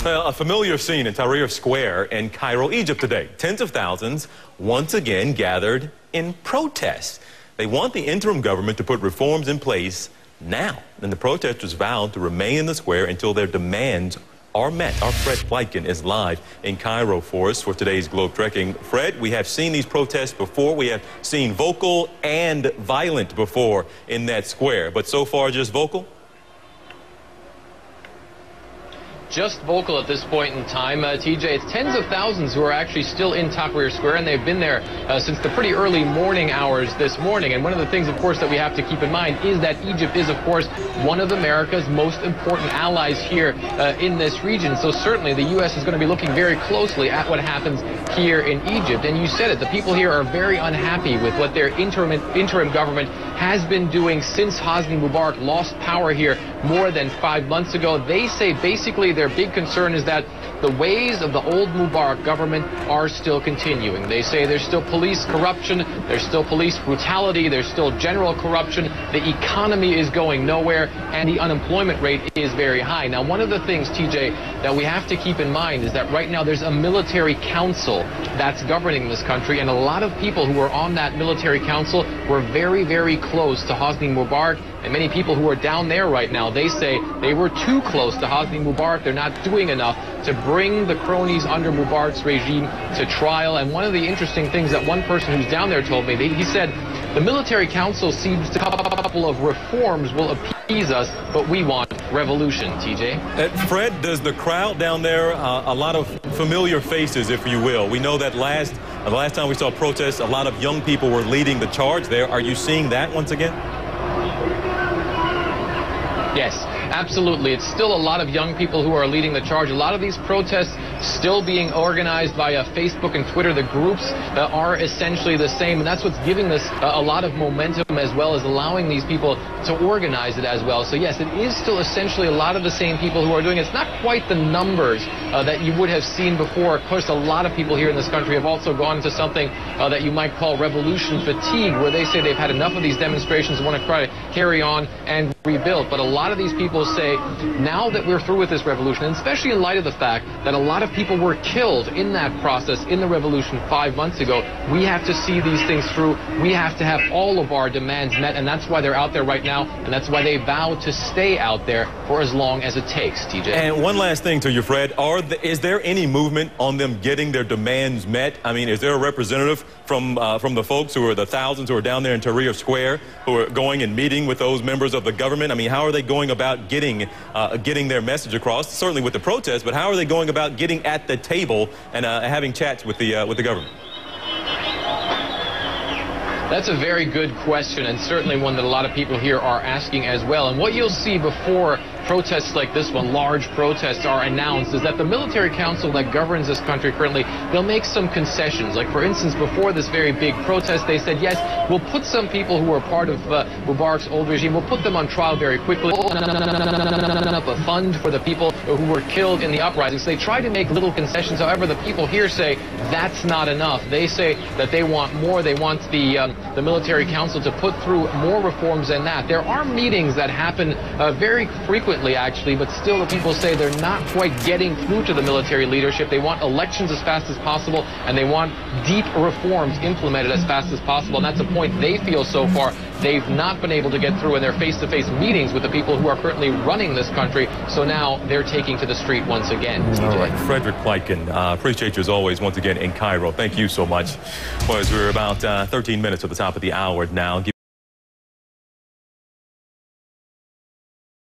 Well, a familiar scene in Tahrir Square in Cairo, Egypt today. Tens of thousands once again gathered in protest. They want the interim government to put reforms in place now. And the protesters vowed to remain in the square until their demands are met. Our Fred Pleitgen is live in Cairo for us for today's Globe Trekking. Fred, we have seen these protests before. We have seen vocal and violent before in that square. But so far, just vocal? Just vocal at this point in time, TJ. It's tens of thousands who are actually still in Tahrir Square, and they've been there since the pretty early morning hours this morning. And one of the things, of course, that we have to keep in mind is that Egypt is, of course, one of America's most important allies here in this region. So certainly the U.S. is going to be looking very closely at what happens here in Egypt. And you said it, the people here are very unhappy with what their interim government has been doing since Hosni Mubarak lost power here more than 5 months ago. They say basically their big concern is that the ways of the old Mubarak government are still continuing. They say there's still police corruption, there's still police brutality, there's still general corruption, the economy is going nowhere, and the unemployment rate is very high. Now, one of the things, TJ, that we have to keep in mind is that right now there's a military council that's governing this country, and a lot of people who are on that military council were very, very close to Hosni Mubarak. And many people who are down there right now, they say they were too close to Hosni Mubarak. They're not doing enough to bring the cronies under Mubarak's regime to trial. And one of the interesting things that one person who's down there told me, he said, the military council seems to a couple of reforms will appease us, but we want revolution, TJ. Fred, does the crowd down there, a lot of familiar faces, if you will. We know that the last time we saw protests, a lot of young people were leading the charge there. Are you seeing that once again? Yes, absolutely. It's still a lot of young people who are leading the charge. A lot of these protests still being organized via Facebook and Twitter. The groups are essentially the same, and that's what's giving this a lot of momentum, as well as allowing these people to organize it as well. So yes, it is still essentially a lot of the same people who are doing it. It's not quite the numbers that you would have seen before. Of course, a lot of people here in this country have also gone into something that you might call revolution fatigue, where they say they've had enough of these demonstrations and want to try to carry on and rebuild. But a lot of these people say, now that we're through with this revolution, and especially in light of the fact that a lot of people were killed in that process, in the revolution 5 months ago, we have to see these things through. We have to have all of our demands met, and that's why they're out there right now, and that's why they vow to stay out there for as long as it takes, TJ. And one last thing to you, Fred. Is there any movement on them getting their demands met? I mean, is there a representative from the folks who are the thousands who are down there in Tahrir Square who are going and meeting with those members of the government? I mean, how are they going about getting their message across? Certainly with the protests, but how are they going about getting at the table and having chats with the government? That's a very good question, and certainly one that a lot of people here are asking as well. And what you'll see before protests like this one, large protests, are announced, is that the military council that governs this country currently, they'll make some concessions. Like, for instance, before this very big protest, they said, yes, we'll put some people who are part of Mubarak's old regime, we'll put them on trial very quickly. A fund for the people who were killed in the uprisings. They try to make little concessions. However, the people here say that's not enough. They say that they want more. They want the military council to put through more reforms than that. There are meetings that happen very frequently, actually, but still the people say they're not quite getting through to the military leadership. They want elections as fast as possible, and they want deep reforms implemented as fast as possible. And that's a point they feel so far they've not been able to get through in their face-to-face meetings with the people who are currently running this country. So now they're taking to the street once again. All right, Frederick Pleitgen, appreciate you as always once again in Cairo. Thank you so much. Well, as we're about 13 minutes at the top of the hour now.